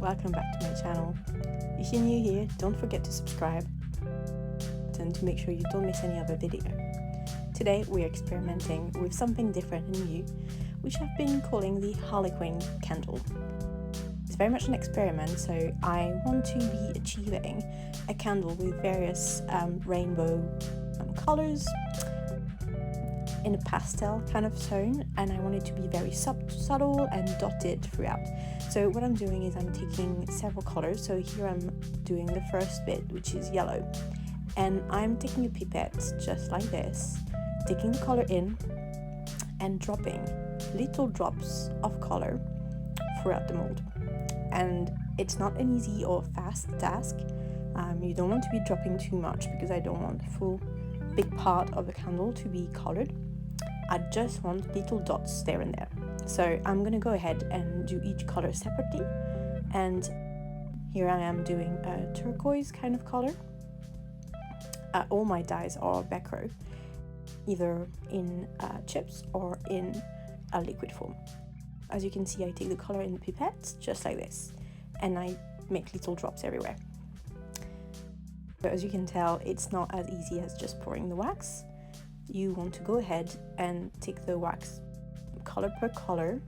welcome back to my channel. If you're new here, don't forget to subscribe and to make sure you don't miss any other video. Today we're experimenting with something different and new, which I've been calling the Harlequin candle. It's very much an experiment, so I want to be achieving a candle with various rainbow colors in a pastel kind of tone, and I want it to be very subtle and dotted throughout. So what I'm doing is I'm taking several colors. So here I'm doing the first bit, which is yellow, and I'm taking a pipette just like this, taking the color in and dropping little drops of color throughout the mold. And it's not an easy or fast task. You don't want to be dropping too much because I don't want the full big part of the candle to be colored. I just want little dots there and there. So I'm gonna go ahead and do each color separately, and here I am doing a turquoise kind of color. All my dyes are Becro, either in chips or in a liquid form. As you can see, I take the color in the pipette just like this, and I make little drops everywhere. But as you can tell, it's not as easy as just pouring the wax. You want to go ahead and take the wax color per color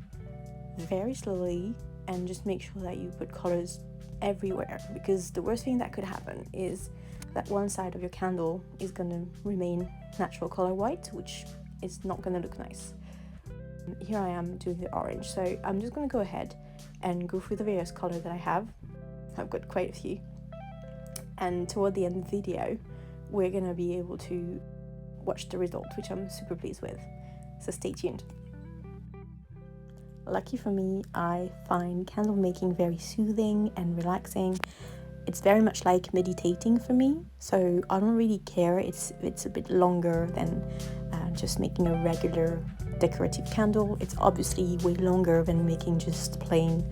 very slowly, and just make sure that you put colors everywhere, because the worst thing that could happen is that one side of your candle is going to remain natural color white, which is not going to look nice. Here I am doing the orange, so I'm just going to go ahead and go through the various colors that I have. I've got quite a few, and toward the end of the video we're going to be able to watch the result, which I'm super pleased with, so stay tuned. Lucky for me, I find candle making very soothing and relaxing. It's very much like meditating for me, so I don't really care. It's a bit longer than just making a regular decorative candle. It's obviously way longer than making just plain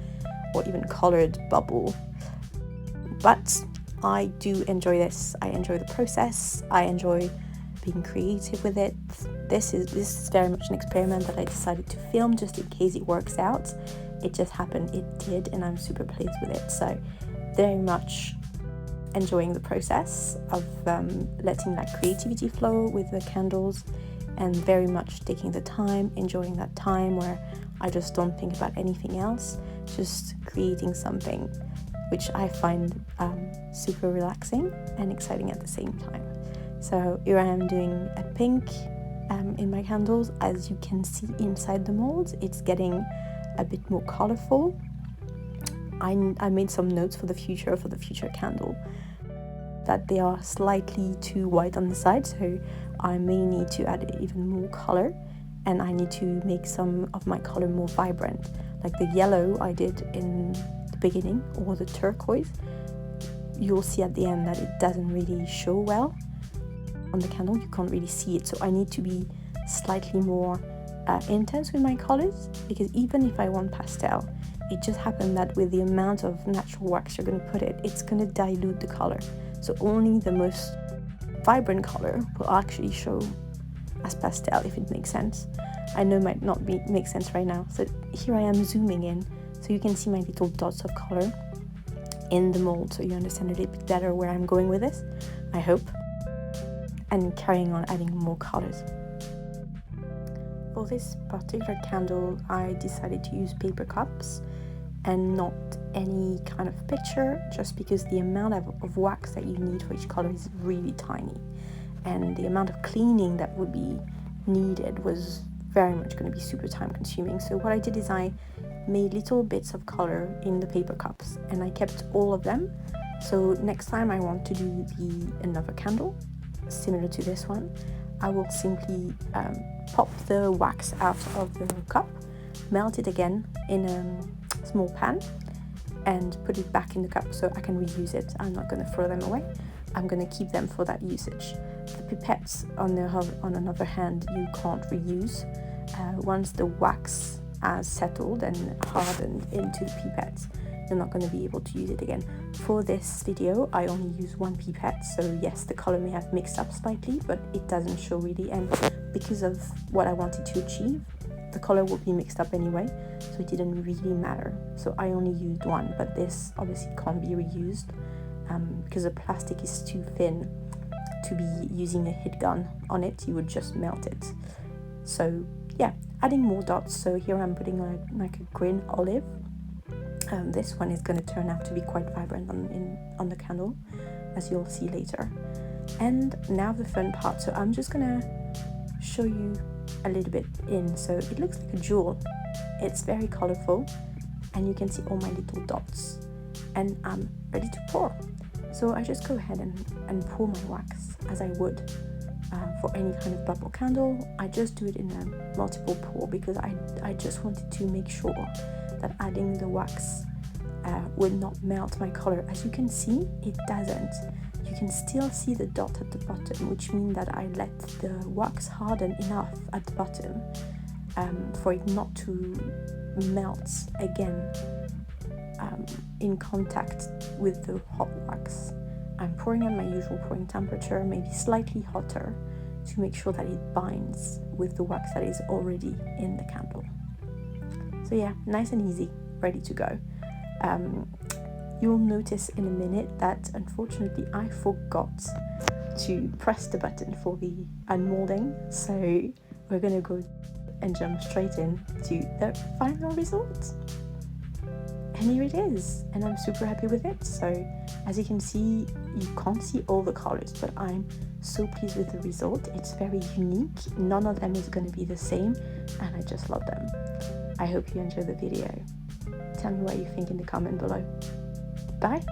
or even colored bubble, but I do enjoy this. I enjoy the process. I enjoy being creative with it. This is very much an experiment that I decided to film just in case it works out. It just happened, it did, and I'm super pleased with it. So very much enjoying the process of letting that creativity flow with the candles, and very much taking the time, enjoying that time where I just don't think about anything else, just creating something which I find super relaxing and exciting at the same time. So here I am doing a pink in my candles. As you can see inside the molds, it's getting a bit more colorful. I made some notes for the future candle that they are slightly too white on the side, so I may need to add even more color, and I need to make some of my color more vibrant, like the yellow I did in the beginning, or the turquoise. You'll see at the end that it doesn't really show well on the candle, you can't really see it, so I need to be slightly more intense with my colors, because even if I want pastel, it just happened that with the amount of natural wax you're going to put it's going to dilute the color, so only the most vibrant color will actually show as pastel, if it makes sense. I know it might not make sense right now, so here I am zooming in so you can see my little dots of color in the mold, so you understand a little bit better where I'm going with this, I hope, and carrying on adding more colors. For this particular candle, I decided to use paper cups and not any kind of picture, just because the amount of wax that you need for each color is really tiny, and the amount of cleaning that would be needed was very much going to be super time consuming. So what I did is I made little bits of color in the paper cups, and I kept all of them. So next time I want to do another candle similar to this one, I will simply pop the wax out of the cup, melt it again in a small pan, and put it back in the cup so I can reuse it. I'm not going to throw them away. I'm going to keep them for that usage. The pipettes, on another hand, you can't reuse. Once the wax has settled and hardened into the pipettes, you're not going to be able to use it again. For this video, I only use one pipette, so yes, the color may have mixed up slightly, but it doesn't show really, and because of what I wanted to achieve, the color will be mixed up anyway, so it didn't really matter. So I only used one, but this obviously can't be reused because the plastic is too thin to be using a heat gun on it. You would just melt it. So yeah, adding more dots. So here I'm putting like a green olive. This one is going to turn out to be quite vibrant on the candle, as you'll see later. And now the fun part. So I'm just gonna show you a little bit in. So it looks like a jewel. It's very colorful, and you can see all my little dots. And I'm ready to pour. So I just go ahead and pour my wax as I would for any kind of bubble candle. I just do it in a multiple pour because I just wanted to make sure that adding the wax would not melt my color. As you can see, it doesn't. You can still see the dot at the bottom, which means that I let the wax harden enough at the bottom for it not to melt again in contact with the hot wax. I'm pouring at my usual pouring temperature, maybe slightly hotter, to make sure that it binds with the wax that is already in the candle. So yeah, nice and easy, ready to go. You'll notice in a minute that unfortunately I forgot to press the button for the unmolding, so we're gonna go and jump straight in to the final result. And here it is, and I'm super happy with it. So as you can see, you can't see all the colors, but I'm so pleased with the result. It's very unique. None of them is going to be the same, and I just love them. I hope you enjoy the video. Tell me what you think in the comment below. Bye.